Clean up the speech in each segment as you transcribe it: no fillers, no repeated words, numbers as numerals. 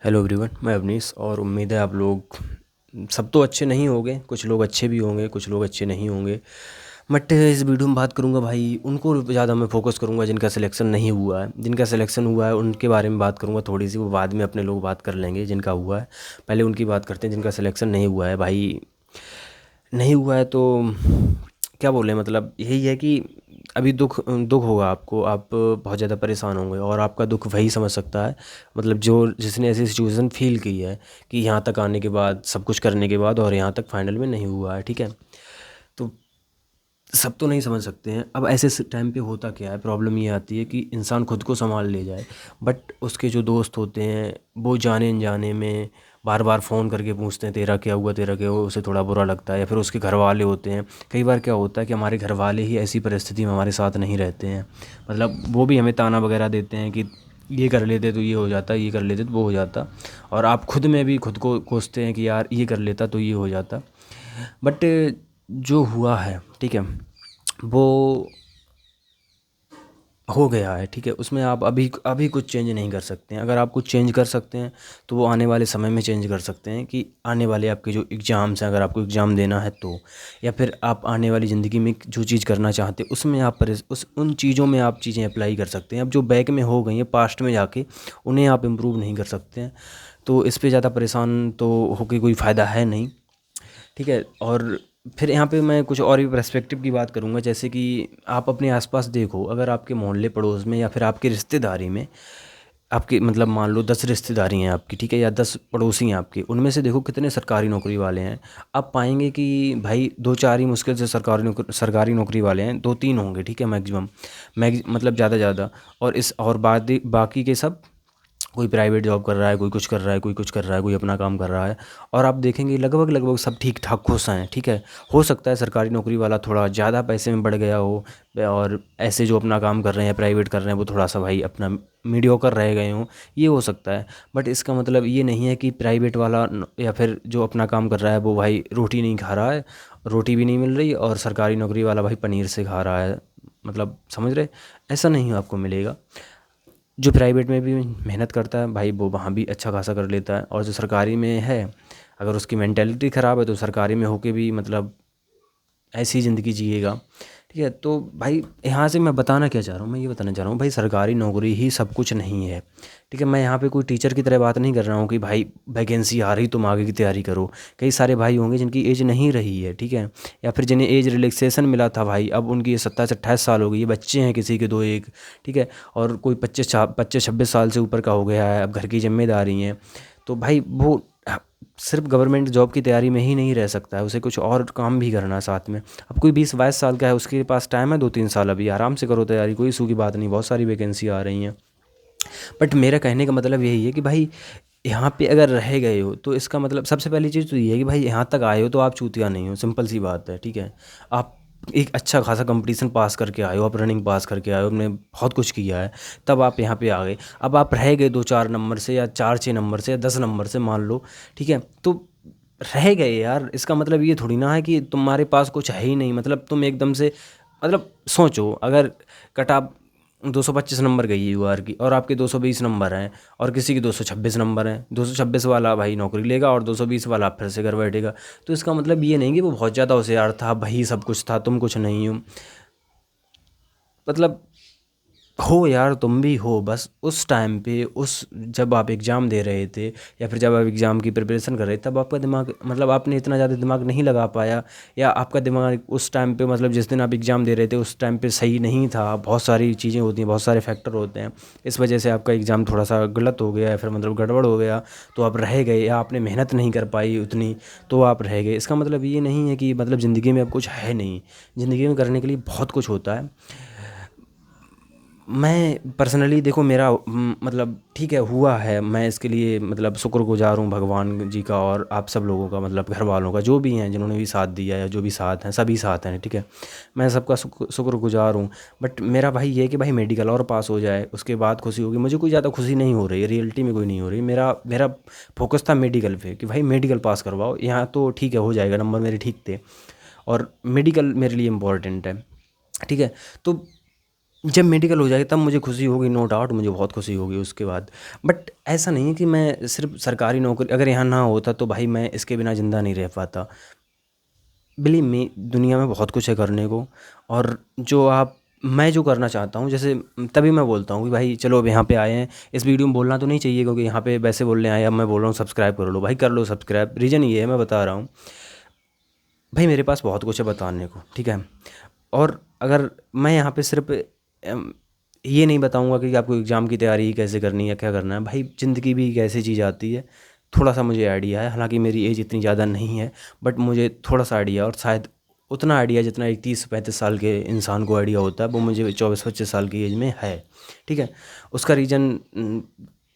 Hello everyone, मैं अवनीश और उम्मीद है आप लोग सब तो अच्छे नहीं होंगे। कुछ लोग अच्छे भी होंगे, कुछ लोग अच्छे नहीं होंगे। बट इस वीडियो में बात करूंगा भाई, उनको ज़्यादा मैं फोकस करूंगा जिनका सिलेक्शन नहीं हुआ है। जिनका सिलेक्शन हुआ है उनके बारे में बात करूंगा थोड़ी सी, वो बाद में अपने लोग बात कर लेंगे जिनका हुआ है। पहले उनकी बात करते हैं जिनका सिलेक्शन नहीं हुआ है भाई। नहीं हुआ है तो क्या बोले, मतलब यही है कि अभी दुख दुख होगा आपको, आप बहुत ज़्यादा परेशान होंगे और आपका दुख वही समझ सकता है। मतलब जो जिसने ऐसी सिचुएशन फील की है कि यहाँ तक आने के बाद, सब कुछ करने के बाद और यहाँ तक फाइनल में नहीं हुआ है, ठीक है। तो सब तो नहीं समझ सकते हैं। अब ऐसे टाइम पे होता क्या है, प्रॉब्लम ये आती है कि इंसान खुद को संभाल ले जाए, बट उसके जो दोस्त होते हैं वो जाने अनजाने में बार बार फ़ोन करके पूछते हैं तेरा क्या हुआ, तेरा क्या हुआ। उसे थोड़ा बुरा लगता है। या फिर उसके घर वाले होते हैं, कई बार क्या होता है कि हमारे घर वाले ही ऐसी परिस्थिति में हमारे साथ नहीं रहते हैं। मतलब वो भी हमें ताना वगैरह देते हैं कि ये कर लेते तो ये हो जाता, ये कर लेते तो वो हो जाता। और आप खुद में भी खुद को कोसते हैं कि यार ये कर लेता तो ये हो जाता। बट जो हुआ है, ठीक है, वो हो गया है, ठीक है। उसमें आप अभी अभी कुछ चेंज नहीं कर सकते हैं। अगर आप कुछ चेंज कर सकते हैं तो वो आने वाले समय में चेंज कर सकते हैं कि आने वाले आपके जो एग्ज़ाम्स हैं, अगर आपको एग्ज़ाम देना है तो, या फिर आप आने वाली ज़िंदगी में जो चीज़ करना चाहते हैं उसमें आप उस उन चीज़ों में आप चीज़ें अप्लाई कर सकते हैं। अब जो बैक में हो गई हैं पास्ट में जाके, उन्हें आप इम्प्रूव नहीं कर सकते हैं। तो इस पे ज़्यादा परेशान तो होके कोई फ़ायदा है नहीं, ठीक है। और फिर यहाँ पे मैं कुछ और भी पर्सपेक्टिव की बात करूँगा, जैसे कि आप अपने आसपास देखो, अगर आपके मोहल्ले पड़ोस में या फिर आपकी रिश्तेदारी में, आपके मतलब मान लो 10 रिश्तेदारी हैं आपकी, ठीक है, या 10 पड़ोसी हैं आपके, उनमें से देखो कितने सरकारी नौकरी वाले हैं। आप पाएंगे कि भाई दो चार ही मुश्किल से सरकारी नौकरी वाले हैं, दो तीन होंगे, ठीक है, मैक्सिमम। मतलब ज़्यादा ज़्यादा। और बाकी के सब कोई प्राइवेट जॉब कर रहा है, कोई कुछ कर रहा है, कोई कुछ कर रहा है, कोई अपना काम कर रहा है। और आप देखेंगे लगभग लगभग सब ठीक ठाक खुश हैं, ठीक है। हो सकता है सरकारी नौकरी वाला थोड़ा ज़्यादा पैसे में बढ़ गया हो, और ऐसे जो अपना काम कर रहे हैं, प्राइवेट कर रहे हैं, वो थोड़ा सा भाई अपना मीडियोकर रह गए हों, ये हो सकता है। बट इसका मतलब ये नहीं है कि प्राइवेट वाला या फिर जो अपना काम कर रहा है वो भाई रोटी नहीं खा रहा है, रोटी भी नहीं मिल रही, और सरकारी नौकरी वाला भाई पनीर से खा रहा है। मतलब समझ रहे, ऐसा नहीं आपको मिलेगा। जो प्राइवेट में भी मेहनत करता है भाई वो वहाँ भी अच्छा खासा कर लेता है, और जो सरकारी में है, अगर उसकी मेंटेलिटी ख़राब है तो सरकारी में होके भी मतलब ऐसी ज़िंदगी जिएगा, ठीक है। तो भाई यहाँ से मैं बताना क्या चाह रहा हूँ, मैं ये बताना चाह रहा हूँ भाई, सरकारी नौकरी ही सब कुछ नहीं है, ठीक है। मैं यहाँ पे कोई टीचर की तरह बात नहीं कर रहा हूँ कि भाई वैकेंसी आ रही तुम आगे की तैयारी करो। कई सारे भाई होंगे जिनकी एज नहीं रही है, ठीक है, या फिर जिन्हें एज रिलैक्सेशन मिला था भाई, अब उनकी 27-28 साल हो गई, ये बच्चे हैं किसी के दो एक, ठीक है। और कोई 25-26 साल से ऊपर का हो गया है, अब घर की जिम्मेदारी हैं। तो भाई वो सिर्फ गवर्नमेंट जॉब की तैयारी में ही नहीं रह सकता है, उसे कुछ और काम भी करना है साथ में। अब कोई 20-22 साल का है, उसके पास टाइम है 2-3 साल, अभी आराम से करो तैयारी, कोई इशू की बात नहीं, बहुत सारी वैकेंसी आ रही हैं। बट मेरा कहने का मतलब यही है कि भाई यहाँ पे अगर रह गए हो तो इसका मतलब सबसे पहली चीज़ तो ये है कि भाई यहाँ तक आए हो तो आप चूतिया नहीं हो, सिंपल सी बात है, ठीक है। आप एक अच्छा खासा कंपटीशन पास करके आए हो, आप रनिंग पास करके आए हो, आपने बहुत कुछ किया है, तब आप यहाँ पे आ गए। अब आप रह गए 2-4 नंबर से या 4-6 नंबर से या 10 नंबर से मान लो, ठीक है। तो रह गए यार, इसका मतलब ये थोड़ी ना है कि तुम्हारे पास कुछ है ही नहीं। मतलब तुम एकदम से, मतलब सोचो, अगर कट ऑफ 225 नंबर गई है यूआर की, और आपके 220 नंबर हैं, और किसी की 226 नंबर हैं, 226 वाला भाई नौकरी लेगा और 220 वाला फिर से घर बैठेगा। तो इसका मतलब ये नहीं कि वो बहुत ज़्यादा होशियार था, भाई सब कुछ था, तुम कुछ नहीं हो। मतलब हो यार, तुम भी हो, बस उस टाइम पे, उस जब आप एग्ज़ाम दे रहे थे या फिर जब आप एग्ज़ाम की प्रिपरेशन कर रहे थे, तब आपका दिमाग, मतलब आपने इतना ज़्यादा दिमाग नहीं लगा पाया, या आपका दिमाग उस टाइम पे, मतलब जिस दिन आप एग्ज़ाम दे रहे थे उस टाइम पे सही नहीं था। बहुत सारी चीज़ें होती हैं, बहुत सारे फैक्टर होते हैं, इस वजह से आपका एग्ज़ाम थोड़ा सा गलत हो गया या फिर मतलब गड़बड़ हो गया, तो आप रह गए, या आपने मेहनत नहीं कर पाई उतनी, तो आप रह गए। इसका मतलब ये नहीं है कि मतलब ज़िंदगी में अब कुछ है नहीं, ज़िंदगी में करने के लिए बहुत कुछ होता है। मैं पर्सनली देखो, मेरा मतलब ठीक है हुआ है, मैं इसके लिए मतलब शुक्रगुजार हूँ भगवान जी का और आप सब लोगों का, मतलब घर वालों का, जो भी हैं जिन्होंने भी साथ दिया है, जो भी साथ हैं, सभी साथ हैं, ठीक है। मैं सबका शुक्रगुजार हूँ। बट मेरा भाई ये है कि भाई मेडिकल और पास हो जाए, उसके बाद खुशी होगी। मुझे कोई ज़्यादा खुशी नहीं हो रही है, रियलिटी में कोई नहीं हो रही। मेरा मेरा फोकस था मेडिकल पे कि भाई मेडिकल पास करवाओ, यहाँ तो ठीक है हो जाएगा, नंबर मेरे ठीक थे, और मेडिकल मेरे लिए इम्पोर्टेंट है, ठीक है। तो जब मेडिकल हो जाएगा तब मुझे खुशी होगी, नो डाउट मुझे बहुत खुशी होगी उसके बाद। बट ऐसा नहीं है कि मैं सिर्फ सरकारी नौकरी अगर यहाँ ना होता तो भाई मैं इसके बिना ज़िंदा नहीं रह पाता। बिलीव मी, दुनिया में बहुत कुछ है करने को। और जो आप मैं जो करना चाहता हूँ, जैसे तभी मैं बोलता हूँ कि भाई चलो अब यहाँ पे आए हैं, इस वीडियो में बोलना तो नहीं चाहिए क्योंकि यहाँ पे वैसे बोलने आए, अब मैं बोल रहा हूँ सब्सक्राइब कर लो भाई, कर लो सब्सक्राइब। रीज़न ये है, मैं बता रहा हूँ भाई, मेरे पास बहुत कुछ है बताने को, ठीक है। और अगर मैं यहाँ पे सिर्फ ये नहीं बताऊँगा कि आपको एग्ज़ाम की तैयारी कैसे करनी है, क्या करना है। भाई ज़िंदगी भी एक ऐसी चीज़ आती है, थोड़ा सा मुझे आइडिया है, हालांकि मेरी एज इतनी ज़्यादा नहीं है, बट मुझे थोड़ा सा आइडिया, और शायद उतना आइडिया जितना एक 30-35 साल के इंसान को आइडिया होता है, वो मुझे 24-25 साल की एज में है, ठीक है। उसका रीज़न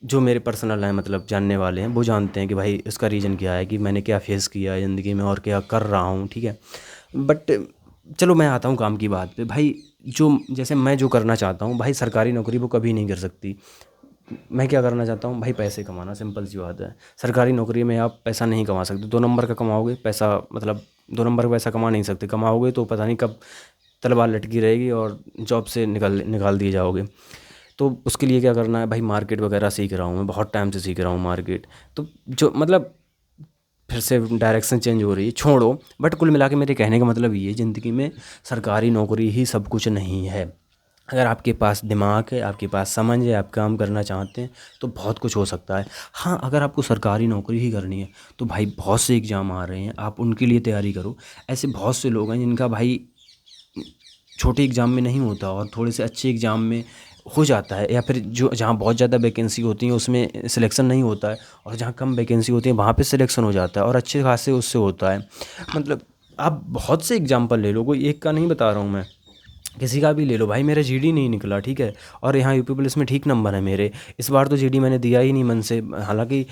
जो मेरे पर्सनल हैं, मतलब जानने वाले हैं वो जानते हैं कि भाई इसका रीज़न क्या है, कि मैंने क्या फेस किया है ज़िंदगी में और क्या कर रहा हूँ, ठीक है। बट चलो मैं आता हूँ काम की बात पे भाई। जो जैसे मैं जो करना चाहता हूँ भाई, सरकारी नौकरी वो कभी नहीं कर सकती। मैं क्या करना चाहता हूँ भाई, पैसे कमाना, सिंपल सी बात है। सरकारी नौकरी में आप पैसा नहीं कमा सकते, 2 नंबर का कमाओगे पैसा, मतलब 2 नंबर का पैसा कमा नहीं सकते, कमाओगे तो पता नहीं कब तलवार लटकी रहेगी और जॉब से निकाल निकाल दिए जाओगे। तो उसके लिए क्या करना है भाई, मार्केट वगैरह सीख रहा हूँ मैं, बहुत टाइम से सीख रहा हूँ मार्केट। तो जो मतलब फिर से डायरेक्शन चेंज हो रही है, छोड़ो। बट कुल मिला के मेरे कहने का मतलब ये है, ज़िंदगी में सरकारी नौकरी ही सब कुछ नहीं है। अगर आपके पास दिमाग है, आपके पास समझ है, आप काम करना चाहते हैं तो बहुत कुछ हो सकता है। हाँ, अगर आपको सरकारी नौकरी ही करनी है तो भाई बहुत से एग्ज़ाम आ रहे हैं, आप उनके लिए तैयारी करो। ऐसे बहुत से लोग हैं जिनका भाई छोटे एग्ज़ाम में नहीं होता और थोड़े से अच्छे एग्ज़ाम में हो जाता है, या फिर जो जहाँ बहुत ज़्यादा वैकेंसी होती है उसमें सिलेक्शन नहीं होता है, और जहाँ कम वैकेंसी होती है वहाँ पे सिलेक्शन हो जाता है और अच्छे खासे उससे होता है। मतलब आप बहुत से एग्जांपल ले लो, कोई एक का नहीं बता रहा हूँ मैं, किसी का भी ले लो भाई। मेरा जीडी नहीं निकला, ठीक है, और यहाँ यूपी पुलिस में ठीक नंबर है मेरे। इस बार तो जीडी मैंने दिया ही नहीं मन से, हालांकि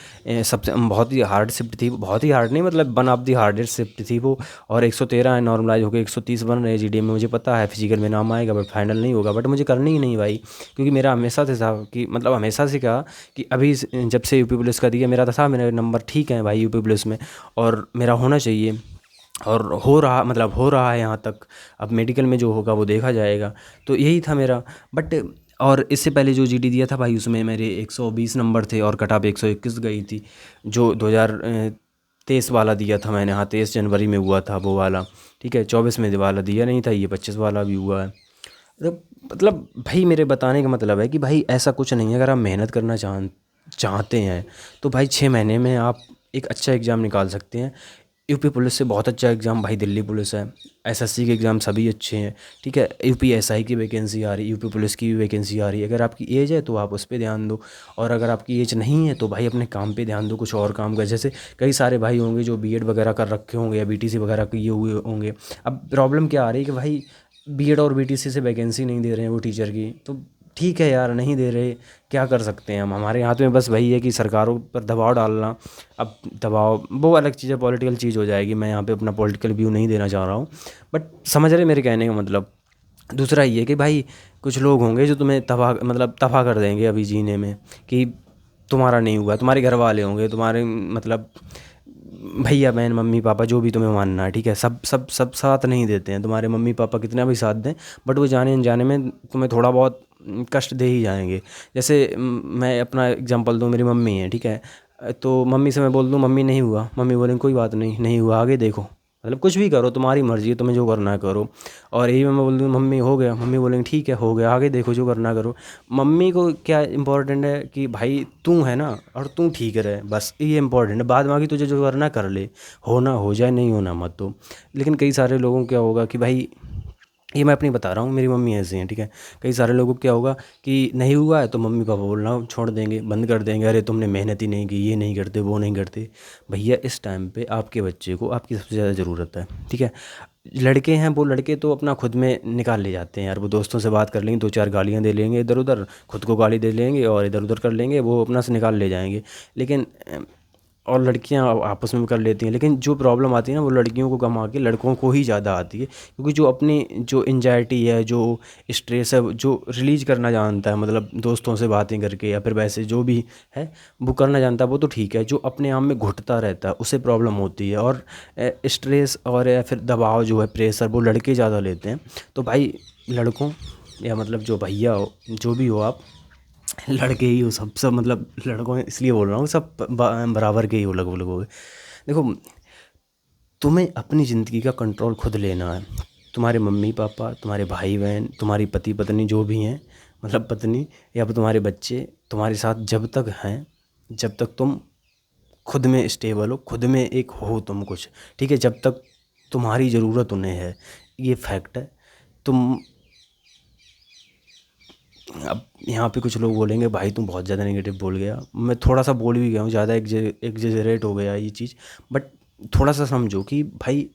सबसे बहुत ही हार्ड शिफ्ट थी, बहुत ही हार्ड नहीं, मतलब one of the hardest shift थी वो। और 113 है, नॉर्मलाइज होकर 130 बन रहे हैं जीडी में। मुझे पता है फिजिकल में नाम आएगा बट फाइनल नहीं होगा, बट मुझे करनी ही नहीं भाई, क्योंकि मेरा हमेशा से था कि मतलब हमेशा से क्या, कि अभी जब से यूपी पुलिस का दिया मेरा था मेरे नंबर ठीक है भाई यूपी पुलिस में, और मेरा होना चाहिए, और हो रहा, मतलब हो रहा है यहाँ तक। अब मेडिकल में जो होगा वो देखा जाएगा। तो यही था मेरा। बट और इससे पहले जो जीडी दिया था भाई, उसमें मेरे 120 नंबर थे और कट ऑफ 121 गई थी। जो 2023 वाला दिया था मैंने, हाँ 23 जनवरी में हुआ था वो वाला, ठीक है। 24 में वाला दिया नहीं था, ये 25 वाला भी हुआ है। तो मतलब भाई मेरे बताने का मतलब है कि भाई ऐसा कुछ नहीं है, अगर आप मेहनत करना चाहते हैं तो भाई 6 महीने में आप एक अच्छा एग्ज़ाम निकाल सकते हैं। यूपी पुलिस से बहुत अच्छा एग्ज़ाम भाई दिल्ली पुलिस है, एसएससी के एग्ज़ाम सभी अच्छे हैं, ठीक है। यूपी एसआई की वैकेंसी आ रही, यूपी पुलिस की भी वैकेंसी आ रही है। अगर आपकी एज है तो आप उस पे ध्यान दो, और अगर आपकी एज नहीं है तो भाई अपने काम पे ध्यान दो, कुछ और काम कर। जैसे कई सारे भाई होंगे जो बीएड वगैरह कर रखे होंगे या बीटीसी वगैरह किए हुए होंगे। अब प्रॉब्लम क्या आ रही है कि भाई बीएड और बीटीसी से वैकेंसी नहीं दे रहे हैं वो टीचर की, तो ठीक है यार, नहीं दे रहे, क्या कर सकते हैं हम। हमारे हाथ में बस वही है कि सरकारों पर दबाव डालना। अब दबाव वो अलग चीज़ है, पॉलिटिकल चीज़ हो जाएगी, मैं यहाँ पे अपना पॉलिटिकल व्यू नहीं देना चाह रहा हूँ। बट समझ रहे मेरे कहने का मतलब। दूसरा ये है कि भाई कुछ लोग होंगे जो तुम्हें तबाह, मतलब तबाह कर देंगे अभी जीने में, कि तुम्हारा नहीं हुआ, तुम्हारे घर वाले होंगे, तुम्हारे मतलब भैया बहन मम्मी पापा जो भी तुम्हें मानना है, ठीक है, सब सब सब साथ नहीं देते हैं। तुम्हारे मम्मी पापा कितना भी साथ दें, बट वो जाने अनजाने में तुम्हें थोड़ा बहुत कष्ट दे ही जाएंगे। जैसे मैं अपना एग्जांपल दूँ, मेरी मम्मी है, ठीक है, तो मम्मी से मैं बोल दूँ मम्मी नहीं हुआ, मम्मी बोलेंगे कोई बात नहीं, नहीं हुआ आगे देखो, मतलब कुछ भी करो तुम्हारी मर्ज़ी है, तुम्हें जो करना है करो। और यही मैं बोल दूँ मम्मी हो गया, मम्मी बोलेंगे ठीक है हो गया, आगे देखो जो करना है करो। मम्मी को क्या इम्पोर्टेंट है कि भाई तू है ना, और तू ठीक रहे, बस ये इम्पोर्टेंट है। बाद में आगे तुझे जो करना है कर ले, होना हो जाए, नहीं होना मत दो। लेकिन कई सारे लोगों को क्या होगा कि भाई, ये मैं अपनी बता रहा हूँ, मेरी मम्मी ऐसी हैं, ठीक है। कई सारे लोगों को क्या होगा कि नहीं हुआ है तो मम्मी पापा बोलना छोड़ देंगे, बंद कर देंगे, अरे तुमने मेहनत ही नहीं की, ये नहीं करते वो नहीं करते। भैया इस टाइम पे आपके बच्चे को आपकी सबसे ज़्यादा ज़रूरत है, ठीक है। लड़के हैं, वो लड़के तो अपना खुद में निकाल ले जाते हैं यार, वो दोस्तों से बात कर लेंगे, 2-4 गालियाँ दे लेंगे इधर उधर, खुद को गाली दे लेंगे और इधर उधर कर लेंगे, वो अपना से निकाल ले जाएंगे। लेकिन और लड़कियां आपस में कर लेती हैं। लेकिन जो प्रॉब्लम आती है ना, वो लड़कियों को कम आके लड़कों को ही ज़्यादा आती है, क्योंकि जो अपनी जो एंजाइटी है, जो स्ट्रेस है, जो रिलीज करना जानता है, मतलब दोस्तों से बातें करके या फिर वैसे जो भी है वो करना जानता है, वो तो ठीक है। जो अपने आप में घुटता रहता है उसे प्रॉब्लम होती है। और स्ट्रेस और या फिर दबाव जो है, प्रेशर, वो लड़के ज़्यादा लेते हैं। तो भाई लड़कों या मतलब जो भैया हो, जो भी हो आप, लड़के ही हो, सब मतलब लड़कों में इसलिए बोल रहा हूँ, सब बराबर के ही हो लगभग लोग। देखो, तुम्हें अपनी ज़िंदगी का कंट्रोल खुद लेना है। तुम्हारे मम्मी पापा, तुम्हारे भाई बहन, तुम्हारी पति पत्नी जो भी हैं, मतलब पत्नी, या फिर तुम्हारे बच्चे तुम्हारे साथ जब तक हैं, जब तक तुम खुद में स्टेबल हो, खुद में एक हो तुम कुछ, ठीक है, जब तक तुम्हारी ज़रूरत उन्हें है, ये फैक्ट है। तुम अब यहाँ पे कुछ लोग बोलेंगे भाई तुम बहुत ज़्यादा नेगेटिव बोल गया, मैं थोड़ा सा बोल भी गया हूँ, ज़्यादा एग्जेजरेट हो गया ये चीज़। बट थोड़ा सा समझो कि भाई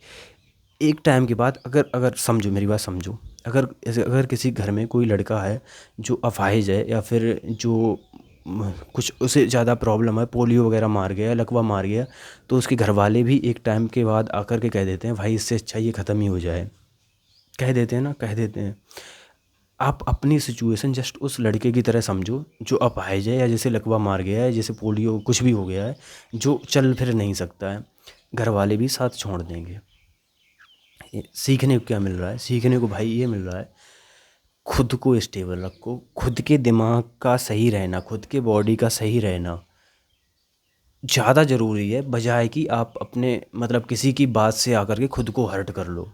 एक टाइम के बाद, अगर अगर समझो, मेरी बात समझो, अगर किसी घर में कोई लड़का है जो अपाहिज है, या फिर जो कुछ उसे ज़्यादा प्रॉब्लम है, पोलियो वगैरह मार गया, लकवा मार गया, तो उसके घर वाले भी एक टाइम के बाद आकर के कह देते हैं भाई इससे अच्छा ये ख़त्म ही हो जाए। कह देते हैं ना, कह देते हैं। आप अपनी सिचुएशन जस्ट उस लड़के की तरह समझो जो अपाहिज है, या जैसे लकवा मार गया है, जैसे पोलियो कुछ भी हो गया है, जो चल फिर नहीं सकता है, घर वाले भी साथ छोड़ देंगे। सीखने को क्या मिल रहा है? सीखने को भाई ये मिल रहा है, खुद को स्टेबल रखो, खुद के दिमाग का सही रहना, खुद के बॉडी का सही रहना ज़्यादा ज़रूरी है, बजाय कि आप अपने मतलब किसी की बात से आकर के खुद को हर्ट कर लो।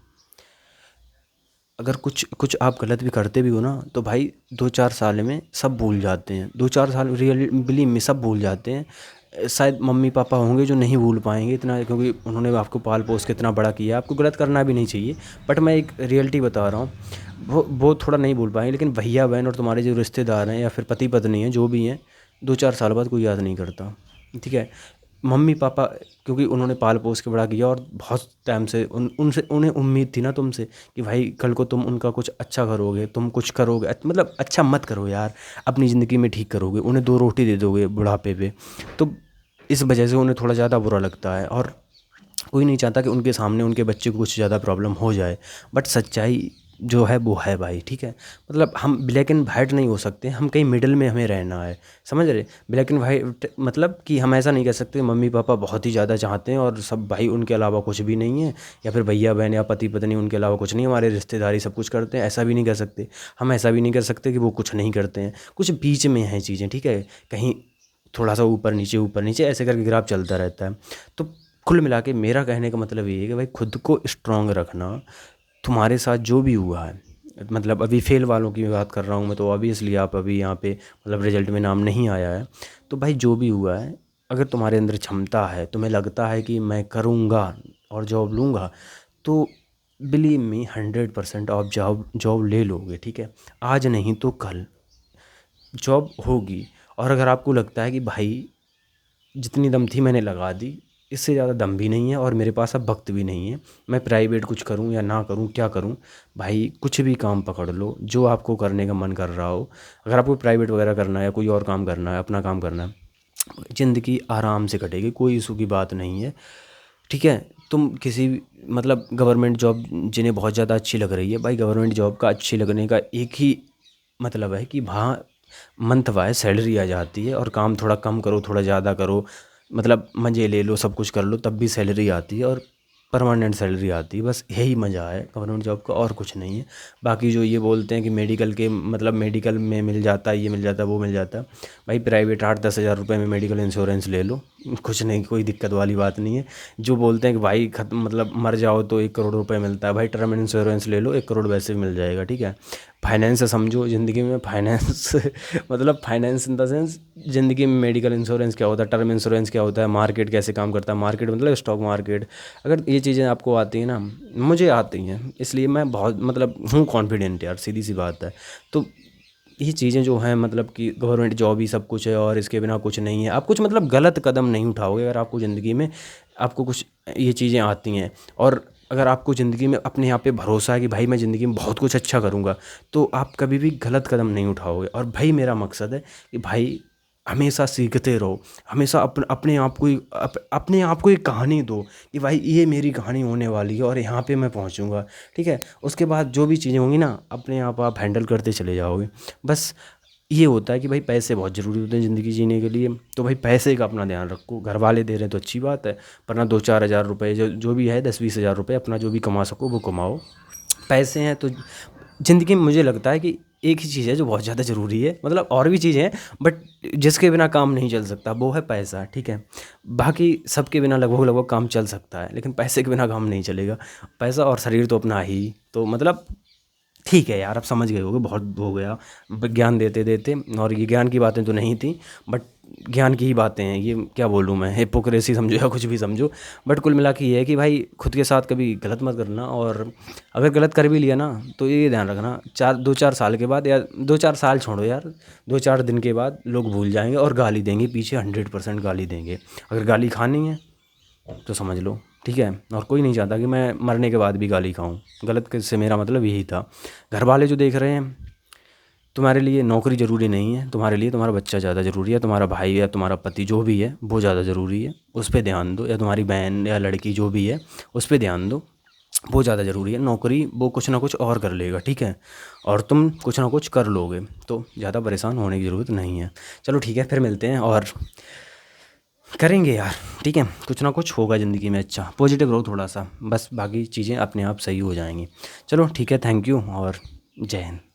अगर कुछ कुछ आप गलत भी करते भी हो ना, तो भाई 2-4 साल में सब भूल जाते हैं, 2-4 साल रियल बिलीव में सब भूल जाते हैं। शायद मम्मी पापा होंगे जो नहीं भूल पाएंगे इतना, क्योंकि उन्होंने आपको पाल पोस के इतना बड़ा किया, आपको गलत करना भी नहीं चाहिए। बट मैं एक रियलिटी बता रहा हूँ, वो थोड़ा नहीं भूल पाएंगे, लेकिन भैया बहन और तुम्हारे जो रिश्तेदार हैं या फिर पति पत्नी हैं जो भी हैं, 2-4 साल बाद कोई याद नहीं करता, ठीक है। मम्मी पापा, क्योंकि उन्होंने पाल पोस के बड़ा किया, और बहुत टाइम से उनसे उन्हें उम्मीद थी ना तुमसे कि भाई कल को तुम उनका कुछ अच्छा करोगे, तुम कुछ करोगे, मतलब अच्छा मत करो यार, अपनी ज़िंदगी में ठीक करोगे, उन्हें 2 रोटी दे दोगे बुढ़ापे पे। तो इस वजह से उन्हें थोड़ा ज़्यादा बुरा लगता है, और कोई नहीं चाहता कि उनके सामने उनके बच्चे को कुछ ज़्यादा प्रॉब्लम हो जाए। बट सच्चाई जो है वो है भाई, ठीक है। मतलब हम ब्लैक एंड वाइट नहीं हो सकते, हम कहीं मिडिल में हमें रहना है, समझ रहे? ब्लैक एंड वाइट मतलब कि हम ऐसा नहीं कह सकते मम्मी पापा बहुत ही ज़्यादा चाहते हैं और सब भाई उनके अलावा कुछ भी नहीं है, या फिर भैया बहन या पति पत्नी उनके अलावा कुछ नहीं, हमारे रिश्तेदारी सब कुछ करते हैं, ऐसा भी नहीं कर सकते। हम ऐसा भी नहीं कर सकते कि वो कुछ नहीं करते हैं, कुछ बीच में हैं चीज़ें, ठीक है। कहीं थोड़ा सा ऊपर नीचे ऐसे करके ग्राफ चलता रहता है। तो कुल मिला के मेरा कहने का मतलब ये है कि भाई खुद को स्ट्रांग रखना। तुम्हारे साथ जो भी हुआ है, मतलब अभी फेल वालों की बात कर रहा हूँ मैं, तो ऑब्वियसली आप अभी यहाँ पे मतलब रिजल्ट में नाम नहीं आया है, तो भाई जो भी हुआ है, अगर तुम्हारे अंदर क्षमता है, तुम्हें लगता है कि मैं करूँगा और जॉब लूँगा, तो बिलीव मी 100% आप जॉब जॉब ले लोगे, ठीक है। आज नहीं तो कल जॉब होगी। और अगर आपको लगता है कि भाई जितनी दम थी मैंने लगा दी, इससे ज़्यादा दम भी नहीं है और मेरे पास अब वक्त भी नहीं है, मैं प्राइवेट कुछ करूं या ना करूं, क्या करूं, भाई कुछ भी काम पकड़ लो जो आपको करने का मन कर रहा हो। अगर आपको प्राइवेट वगैरह करना है या कोई और काम करना है, अपना काम करना है, ज़िंदगी आराम से कटेगी, कोई इशू की बात नहीं है, ठीक है। तुम किसी मतलब गवर्नमेंट जॉब जिन्हें बहुत ज़्यादा अच्छी लग रही है, भाई गवर्नमेंट जॉब का अच्छी लगने का एक ही मतलब है कि वहाँ मंथ वाइज सैलरी आ जाती है, और काम थोड़ा कम करो थोड़ा ज़्यादा करो, मतलब मज़े ले लो सब कुछ कर लो, तब भी सैलरी आती है, और परमानेंट सैलरी आती है। बस यही मज़ा है गवर्नमेंट जॉब का, और कुछ नहीं है। बाकी जो ये बोलते हैं कि मेडिकल के मतलब मेडिकल में मिल जाता है, ये मिल जाता है, वो मिल जाता है, भाई प्राइवेट 8-10 हज़ार रुपये में मेडिकल इंश्योरेंस ले लो, कुछ नहीं, कोई दिक्कत वाली बात नहीं है। जो बोलते हैं कि भाई खत्म मतलब मर जाओ तो 1 करोड़ रुपए मिलता है, भाई टर्म इंश्योरेंस ले लो, 1 करोड़ वैसे भी मिल जाएगा, ठीक है। फाइनेंस से समझो ज़िंदगी में, फाइनेंस मतलब फाइनेंस इन द सेंस ज़िंदगी में मेडिकल इंश्योरेंस क्या होता है, टर्म इंश्योरेंस क्या होता है, मार्केट कैसे काम करता है, मार्केट मतलब स्टॉक मार्केट। अगर ये चीज़ें आपको आती हैं ना, मुझे आती हैं, इसलिए मैं बहुत मतलब हूँ कॉन्फिडेंट यार, सीधी सी बात है। तो ये चीज़ें जो हैं मतलब कि गवर्नमेंट जॉब ही सब कुछ है और इसके बिना कुछ नहीं है, आप कुछ मतलब गलत कदम नहीं उठाओगे अगर आपको ज़िंदगी में आपको कुछ ये चीज़ें आती हैं। और अगर आपको ज़िंदगी में अपने आप पे भरोसा है कि भाई मैं ज़िंदगी में बहुत कुछ अच्छा करूँगा, तो आप कभी भी गलत कदम नहीं उठाओगे। और भाई मेरा मकसद है कि भाई हमेशा सीखते रहो, हमेशा अपने आप को एक कहानी दो कि भाई ये मेरी कहानी होने वाली है और यहाँ पे मैं पहुँचूँगा, ठीक है। उसके बाद जो भी चीज़ें होंगी ना, अपने आप हैंडल करते चले जाओगे। बस ये होता है कि भाई पैसे बहुत ज़रूरी होते हैं ज़िंदगी जीने के लिए, तो भाई पैसे का अपना ध्यान रखो। घर वाले दे रहे हैं तो अच्छी बात है, वरना 2-4 हज़ार रुपये जो भी है, 10-20 हज़ार रुपये अपना जो भी कमा सको वो कमाओ। पैसे हैं तो ज़िंदगी में मुझे लगता है कि एक ही चीज़ है जो बहुत ज़्यादा ज़रूरी है, मतलब और भी चीज़ें हैं बट जिसके बिना काम नहीं चल सकता वो है पैसा, ठीक है। बाकी सबके बिना लगभग लगभग काम चल सकता है, लेकिन पैसे के बिना काम नहीं चलेगा। पैसा और शरीर तो अपना ही, तो मतलब ठीक है यार, आप समझ गए होगे, बहुत हो गया ज्ञान देते देते, और ये ज्ञान की बातें तो नहीं थी बट ज्ञान की ही बातें हैं ये, क्या बोलूँ मैं, हिपोक्रेसी समझो या कुछ भी समझो, बट कुल मिला के ये है कि भाई खुद के साथ कभी गलत मत करना, और अगर गलत कर भी लिया ना तो ये ध्यान रखना, 2-4 साल के बाद, या 2-4 साल छोड़ो यार, 2-4 दिन के बाद लोग भूल जाएंगे और गाली देंगे, पीछे 100% गाली देंगे। अगर गाली खानी है तो समझ लो, ठीक है। और कोई नहीं चाहता कि मैं मरने के बाद भी गाली खाऊं, गलत से मेरा मतलब यही था। घर वाले जो देख रहे हैं, तुम्हारे लिए नौकरी ज़रूरी नहीं है, तुम्हारे लिए तुम्हारा बच्चा ज़्यादा ज़रूरी है, तुम्हारा भाई या तुम्हारा पति जो भी है वो ज़्यादा ज़रूरी है, उस पर ध्यान दो, या तुम्हारी बहन या लड़की जो भी है उस पर ध्यान दो, वो ज़्यादा ज़रूरी है। नौकरी वो कुछ ना कुछ और कर लेगा, ठीक है, और तुम कुछ ना कुछ कर लोगे, तो ज़्यादा परेशान होने की ज़रूरत नहीं है। चलो ठीक है, फिर मिलते हैं और करेंगे यार, ठीक है, कुछ ना कुछ होगा ज़िंदगी में अच्छा, पॉजिटिव रहो थोड़ा सा, बस बाकी चीज़ें अपने आप सही हो जाएंगी। चलो ठीक है, थैंक यू और जय हिंद।